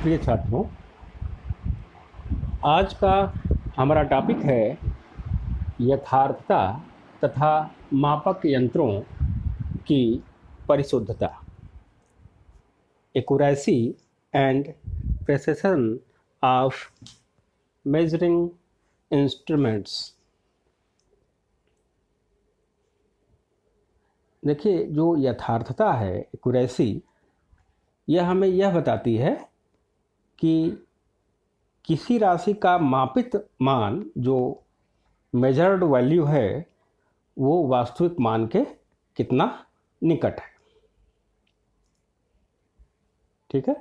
प्रिय छात्रों, आज का हमारा टॉपिक है यथार्थता तथा मापक यंत्रों की परिशुद्धता, accuracy and precision of measuring instruments. देखिए, जो यथार्थता है, एक्यूरेसी, यह हमें यह बताती है कि किसी राशि का मापित मान, जो मेजर्ड वैल्यू है, वो वास्तविक मान के कितना निकट है। ठीक है,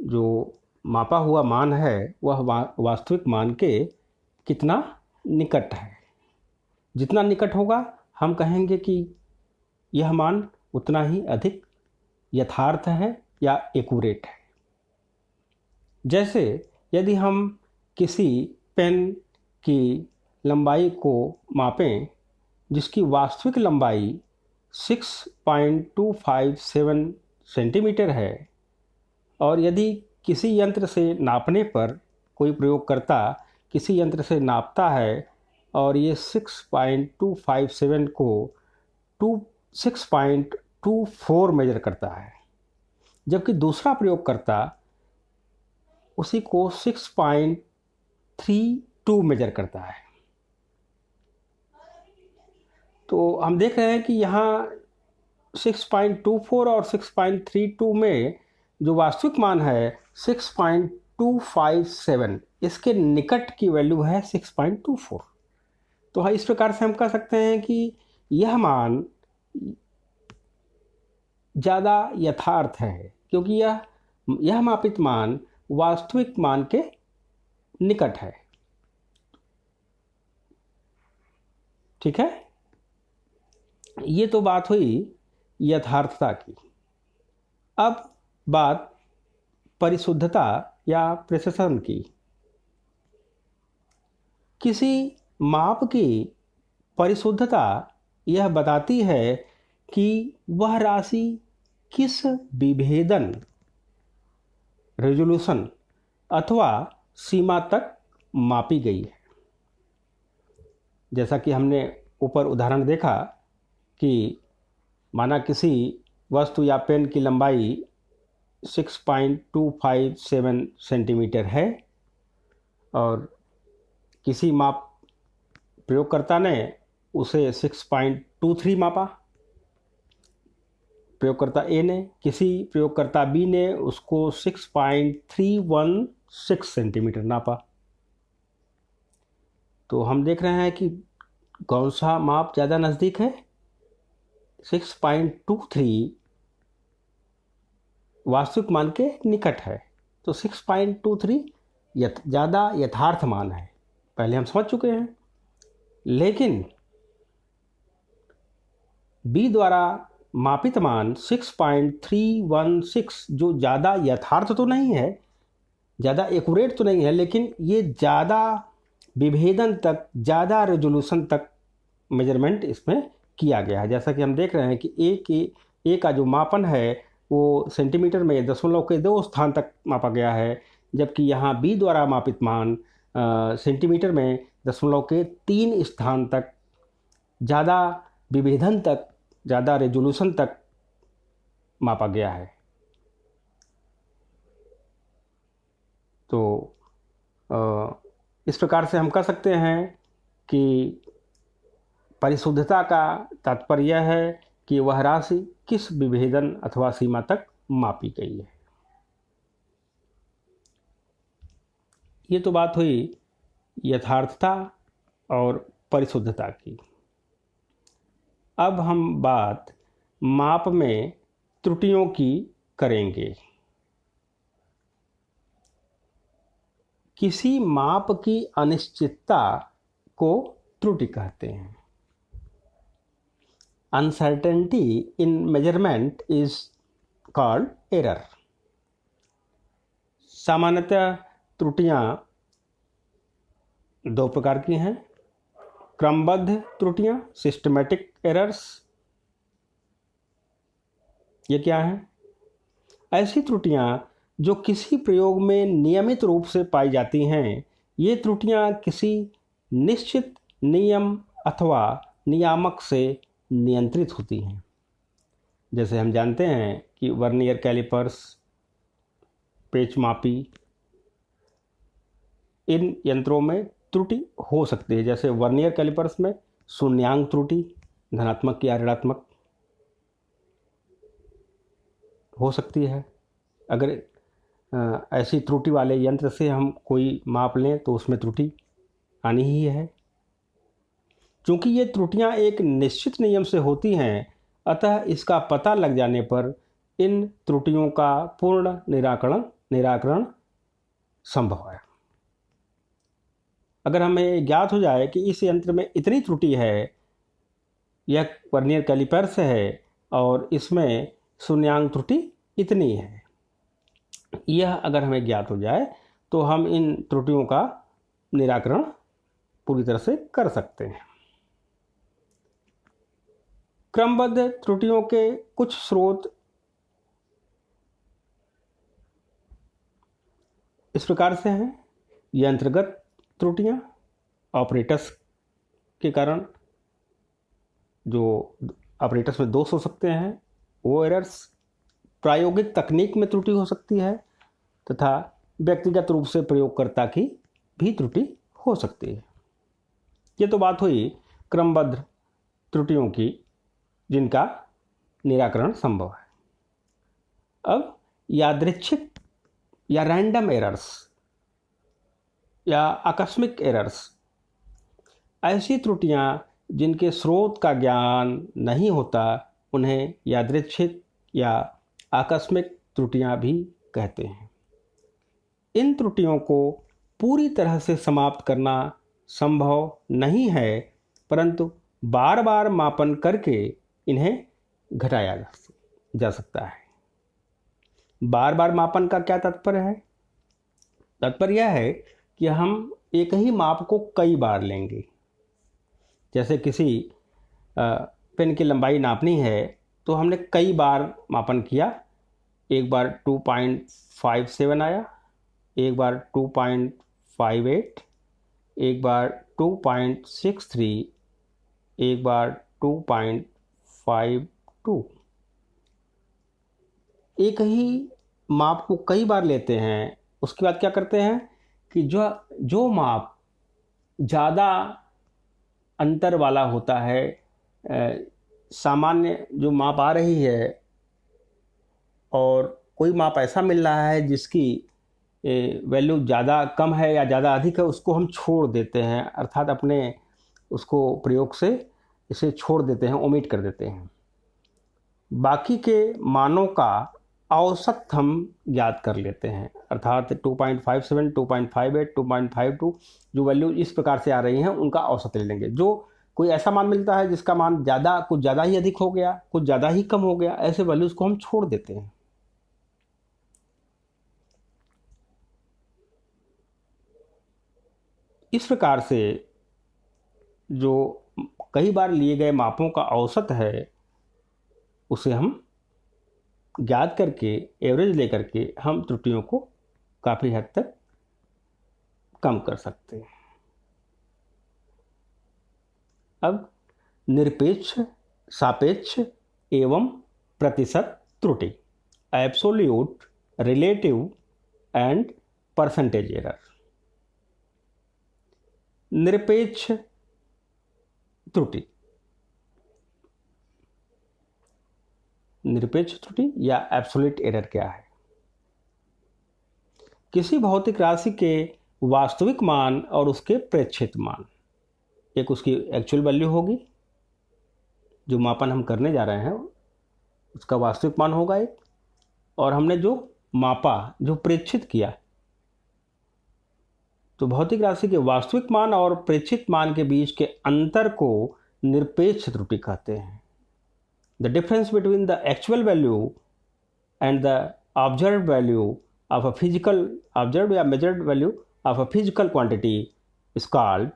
जो मापा हुआ मान है वह वास्तविक मान के कितना निकट है। जितना निकट होगा हम कहेंगे कि यह मान उतना ही अधिक यथार्थ है या एक्यूरेट है। जैसे यदि हम किसी पेन की लंबाई को मापें जिसकी वास्तविक लंबाई 6.257 सेंटीमीटर है, और यदि किसी यंत्र से नापने पर कोई प्रयोगकर्ता किसी यंत्र से नापता है और ये 6.257 को 6.24 मेजर करता है, जबकि दूसरा प्रयोगकर्ता उसी को 6.32 मेजर करता है, तो हम देख रहे हैं कि यहाँ 6.24 और 6.32 में जो वास्तविक मान है 6.257, इसके निकट की वैल्यू है 6.24। तो इस प्रकार से हम कह सकते हैं कि यह मान ज़्यादा यथार्थ है, क्योंकि यह मापित मान वास्तविक मान के निकट है। ठीक है, ये तो बात हुई यथार्थता की। अब बात परिशुद्धता या प्रिसिशन की। किसी माप की परिशुद्धता यह बताती है कि वह राशि किस विभेदन, रेजोल्यूशन अथवा सीमा तक मापी गई है। जैसा कि हमने ऊपर उदाहरण देखा कि माना किसी वस्तु या पेन की लंबाई 6.257 सेंटीमीटर है और किसी माप प्रयोगकर्ता ने उसे 6.23 मापा, प्रयोगकर्ता ए ने, किसी प्रयोगकर्ता बी ने उसको 6.316 सेंटीमीटर नापा। तो हम देख रहे हैं कि कौन सा माप ज़्यादा नज़दीक है। 6.23 वास्तविक मान के निकट है, तो 6.23 ज़्यादा यथार्थ मान है, पहले हम समझ चुके हैं। लेकिन बी द्वारा मापित मान 6.316 जो ज़्यादा यथार्थ तो नहीं है, ज़्यादा एक्यूरेट तो नहीं है, लेकिन ये ज़्यादा विभेदन तक, ज़्यादा रेजोल्यूशन तक मेजरमेंट इसमें किया गया है। जैसा कि हम देख रहे हैं कि ए का जो मापन है वो सेंटीमीटर में दशमलव के 2 स्थान तक मापा गया है, जबकि यहाँ बी द्वारा मापित मान सेंटीमीटर में दशमलव के 3 स्थान तक, ज़्यादा विभेदन तक, ज़्यादा रेजोल्यूशन तक मापा गया है। तो इस प्रकार से हम कह सकते हैं कि परिशुद्धता का तात्पर्य यह है कि वह राशि किस विभेदन अथवा सीमा तक मापी गई है। ये तो बात हुई यथार्थता और परिशुद्धता की। अब हम बात माप में त्रुटियों की करेंगे। किसी माप की अनिश्चितता को त्रुटि कहते हैं। Uncertainty in measurement is called error. सामान्यतः त्रुटियां दो प्रकार की हैं। क्रमबद्ध त्रुटियां, सिस्टमैटिक एरर्स, ये क्या हैं? ऐसी त्रुटियां जो किसी प्रयोग में नियमित रूप से पाई जाती हैं। ये त्रुटियां किसी निश्चित नियम अथवा नियामक से नियंत्रित होती हैं। जैसे हम जानते हैं कि वर्नियर कैलिपर्स, पेचमापी, इन यंत्रों में त्रुटि हो सकती है। जैसे वर्नियर कैलिपर्स में शून्यांक त्रुटि, धनात्मक या ऋणात्मक हो सकती है। अगर ऐसी त्रुटि वाले यंत्र से हम कोई माप लें तो उसमें त्रुटि आनी ही है। चूंकि ये त्रुटियां एक निश्चित नियम से होती हैं, अतः इसका पता लग जाने पर इन त्रुटियों का पूर्ण निराकरण संभव है। अगर हमें ज्ञात हो जाए कि इस यंत्र में इतनी त्रुटि है, यह वर्नियर कैलिपर्स है और इसमें शून्यांक त्रुटि इतनी है, यह अगर हमें ज्ञात हो जाए तो हम इन त्रुटियों का निराकरण पूरी तरह से कर सकते हैं। क्रमबद्ध त्रुटियों के कुछ स्रोत इस प्रकार से हैं। यंत्रगत त्रुटियां, ऑपरेटर्स के कारण जो ऑपरेटर्स में दोष हो सकते हैं वो एरर्स, प्रायोगिक तकनीक में त्रुटि हो सकती है तथा व्यक्तिगत रूप से प्रयोगकर्ता की भी त्रुटि हो सकती है। ये तो बात हुई क्रमबद्ध त्रुटियों की जिनका निराकरण संभव है। अब यादृच्छिक या रैंडम एरर्स या आकस्मिक एरर्स, ऐसी त्रुटियां जिनके स्रोत का ज्ञान नहीं होता, उन्हें यादृच्छिक या आकस्मिक त्रुटियां भी कहते हैं। इन त्रुटियों को पूरी तरह से समाप्त करना संभव नहीं है, परंतु बार बार मापन करके इन्हें घटाया जा सकता है। बार बार मापन का क्या तात्पर्य है? तात्पर्य यह है कि हम एक ही माप को कई बार लेंगे। जैसे किसी पेन की लंबाई नापनी है तो हमने कई बार मापन किया। एक बार 2.57 आया, एक बार 2.58, एक बार 2.63, एक बार 2.52। एक ही माप को कई बार लेते हैं। उसके बाद क्या करते हैं कि जो माप ज़्यादा अंतर वाला होता है, सामान्य जो माप आ रही है और कोई माप ऐसा मिल रहा है जिसकी वैल्यू ज़्यादा कम है या ज़्यादा अधिक है, उसको हम छोड़ देते हैं, अर्थात अपने उसको प्रयोग से इसे छोड़ देते हैं, ओमिट कर देते हैं। बाकी के मानों का औसत हम याद कर लेते हैं, अर्थात 2.57, 2.58, 2.52 जो वैल्यू इस प्रकार से आ रही हैं उनका औसत ले लेंगे। जो कोई ऐसा मान मिलता है जिसका मान कुछ ज़्यादा ही अधिक हो गया, कुछ ज़्यादा ही कम हो गया, ऐसे वैल्यूज़ को हम छोड़ देते हैं। इस प्रकार से जो कई बार लिए गए मापों का औसत है उसे हम ज्ञात करके, एवरेज लेकर के हम त्रुटियों को काफ़ी हद तक कम कर सकते हैं। अब निरपेक्ष, सापेक्ष एवं प्रतिशत त्रुटि, absolute, relative and percentage error. निरपेक्ष त्रुटि, निरपेक्ष त्रुटि या एब्सोल्यूट एरर क्या है? किसी भौतिक राशि के वास्तविक मान और उसके प्रेक्षित मान, एक उसकी एक्चुअल वैल्यू होगी, जो मापन हम करने जा रहे हैं उसका वास्तविक मान होगा एक, और हमने जो मापा, जो प्रेक्षित किया, तो भौतिक राशि के वास्तविक मान और प्रेक्षित मान के बीच के अंतर को निरपेक्ष त्रुटि कहते हैं। The difference between the actual value and the observed value of a physical, observed or measured value of a physical quantity is called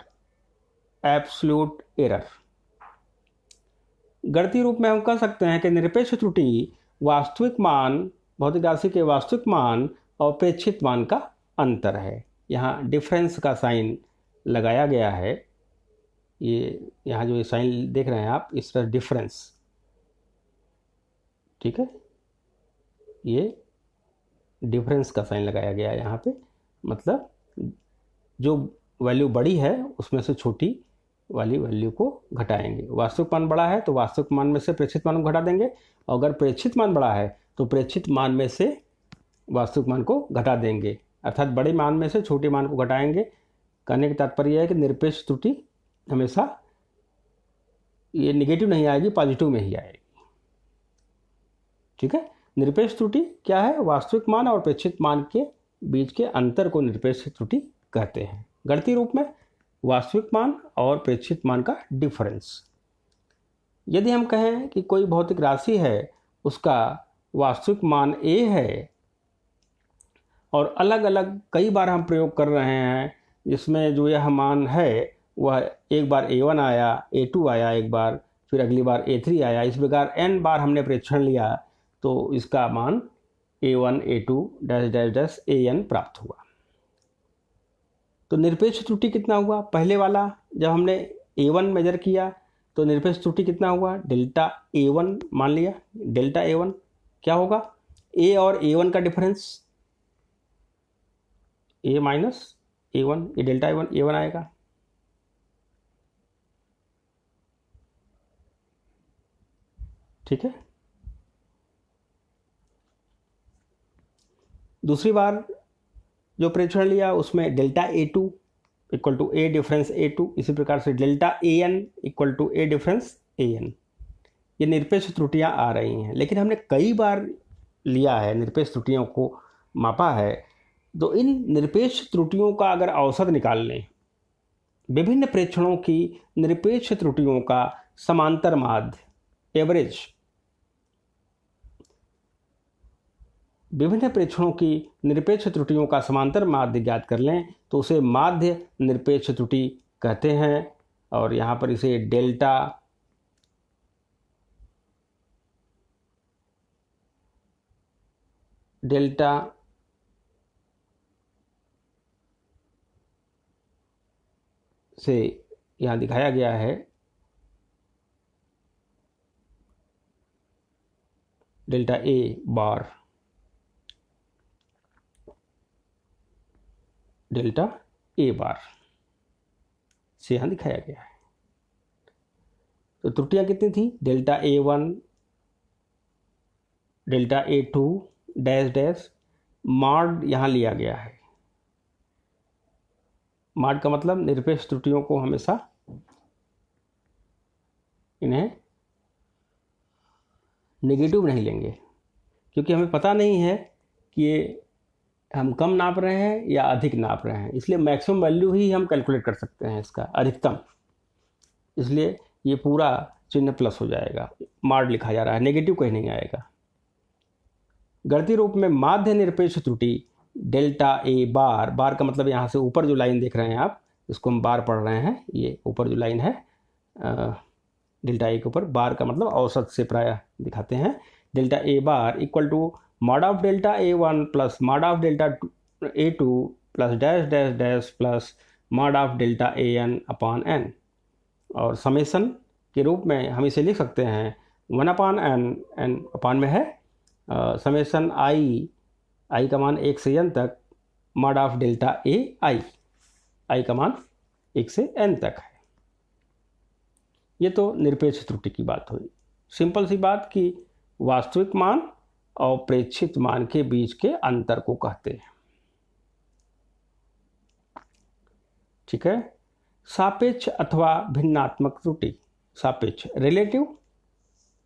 absolute error. गणितीय रूप में हम कह सकते हैं कि निरपेक्ष त्रुटि वास्तविक मान, भौतिक राशि के वास्तविक मान और प्रेक्षित मान का अंतर है। यहाँ डिफरेंस का साइन लगाया गया है, ये यहाँ जो ये साइन देख रहे हैं आप, इस पर डिफरेंस, ठीक है, ये डिफरेंस का साइन लगाया गया है यहाँ पे, मतलब जो वैल्यू बड़ी है उसमें से छोटी वाली वैल्यू को घटाएंगे। वास्तविक मान बड़ा है तो वास्तविक मान में से प्रेक्षित मान को घटा देंगे, और अगर प्रेक्षित मान बड़ा है तो प्रेक्षित मान में से वास्तविक मान को घटा देंगे, अर्थात बड़े मान में से छोटे मान को घटाएंगे। कहने का तात्पर्य है कि निरपेक्ष त्रुटि हमेशा ये निगेटिव नहीं आएगी, पॉजिटिव में ही आएगी, ठीक है। निरपेक्ष त्रुटि क्या है? वास्तविक मान और प्रेक्षित मान के बीच के अंतर को निरपेक्ष त्रुटि कहते हैं। गणितीय रूप में वास्तविक मान और प्रेक्षित मान का डिफरेंस। यदि हम कहें कि कोई भौतिक राशि है, उसका वास्तविक मान a है और अलग अलग कई बार हम प्रयोग कर रहे हैं जिसमें जो यह मान है वह एक बार a1 आया, a2 आया, एक बार फिर अगली बार a3 आया, इस प्रकार n बार हमने प्रेक्षण लिया तो इसका मान a1 a2 dash dash dash an प्राप्त हुआ। तो निरपेक्ष त्रुटि कितना हुआ? पहले वाला जब हमने a1 मेजर किया तो निरपेक्ष त्रुटि कितना हुआ? डेल्टा a1 मान लिया। डेल्टा a1 क्या होगा? a और a1 का डिफरेंस, a माइनस a1, ये डेल्टा a1 आएगा। ठीक है। दूसरी बार जो प्रेक्षण लिया उसमें delta a2 equal to a difference a2, इसी प्रकार से delta an equal to a difference an। ये निरपेक्ष त्रुटियां आ रही हैं, लेकिन हमने कई बार लिया है, निरपेक्ष त्रुटियों को मापा है, तो इन निरपेक्ष त्रुटियों का अगर औसत निकाल लें, विभिन्न प्रेक्षणों की निरपेक्ष त्रुटियों का समांतर माध्य एवरेज, विभिन्न प्रेक्षणों की निरपेक्ष त्रुटियों का समांतर माध्य ज्ञात कर लें तो उसे माध्य निरपेक्ष त्रुटि कहते हैं। और यहाँ पर इसे डेल्टा से यहाँ दिखाया गया है, delta a bar, delta a बार से यहाँ दिखाया गया है। तो त्रुटियां कितनी थी? Delta a1, delta a2 dash dash, mod यहाँ लिया गया है। मॉड का मतलब निरपेक्ष त्रुटियों को हमेशा इन्हें नेगेटिव नहीं लेंगे, क्योंकि हमें पता नहीं है कि ये हम कम नाप रहे हैं या अधिक नाप रहे हैं, इसलिए मैक्सिमम वैल्यू ही हम कैलकुलेट कर सकते हैं इसका, अधिकतम, इसलिए ये पूरा चिन्ह प्लस हो जाएगा, मॉड लिखा जा रहा है, नेगेटिव कहीं नहीं आएगा। गणितीय रूप में माध्य निरपेक्ष त्रुटि डेल्टा a बार, बार का मतलब यहाँ से ऊपर जो लाइन देख रहे हैं आप, इसको हम बार पढ़ रहे हैं, ये ऊपर जो लाइन है डेल्टा a के ऊपर, बार का मतलब औसत से प्रायः दिखाते हैं। Delta a bar equal to mod of delta a1 plus mod of delta a2 plus dash dash dash plus mod of delta an upon n, और समेसन के रूप में हम इसे लिख सकते हैं 1 अपॉन n, n अपॉन में है समेसन i का मान 1 से n तक, mod of delta a i का मान 1 से n तक है। ये तो निरपेक्ष त्रुटि की बात हुई। सिंपल सी बात कि वास्तविक मान और प्रेक्षित मान के बीच के अंतर को कहते हैं। ठीक है। सापेक्ष अथवा भिन्नात्मक त्रुटि। सापेक्ष रिलेटिव,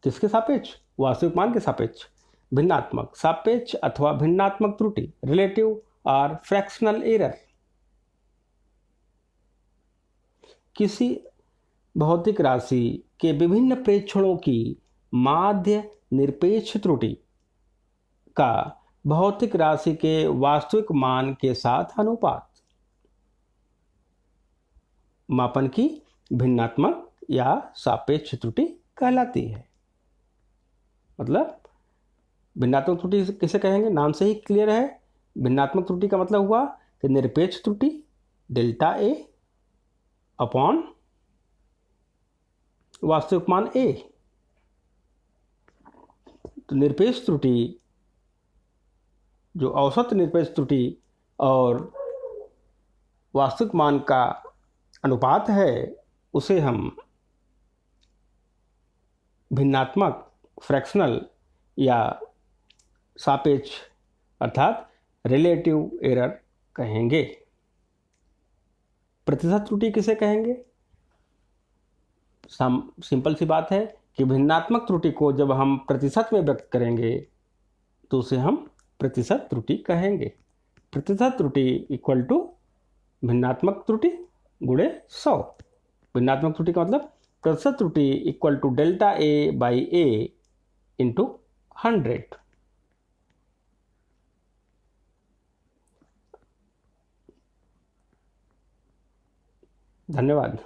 किसके सापेक्ष? वास्तविक मान के सापेक्ष। भिन्नात्मक सापेक्ष अथवा भिन्नात्मक त्रुटि, रिलेटिव और फ्रैक्शनल एरर। किसी भौतिक राशि के विभिन्न प्रेक्षणों की माध्य निरपेक्ष त्रुटि का भौतिक राशि के वास्तविक मान के साथ अनुपात मापन की भिन्नात्मक या सापेक्ष त्रुटि कहलाती है। मतलब भिन्नात्मक त्रुटि किसे कहेंगे? नाम से ही क्लियर है भिन्नात्मक त्रुटि का मतलब हुआ कि निरपेक्ष त्रुटि डेल्टा ए अपॉन वास्तविक मान ए। तो निरपेक्ष त्रुटि, जो औसत निरपेक्ष त्रुटि और वास्तविक मान का अनुपात है, उसे हम भिन्नात्मक फ्रैक्शनल या सापेक्ष अर्थात रिलेटिव एरर कहेंगे। प्रतिशत त्रुटि किसे कहेंगे? सिंपल सी बात है कि भिन्नात्मक त्रुटि को जब हम प्रतिशत में व्यक्त करेंगे तो उसे हम प्रतिशत त्रुटि कहेंगे। प्रतिशत त्रुटि इक्वल टू भिन्नात्मक त्रुटि गुणे 100। भिन्नात्मक त्रुटि का मतलब प्रतिशत त्रुटि equal to delta a by a into 100। धन्यवाद।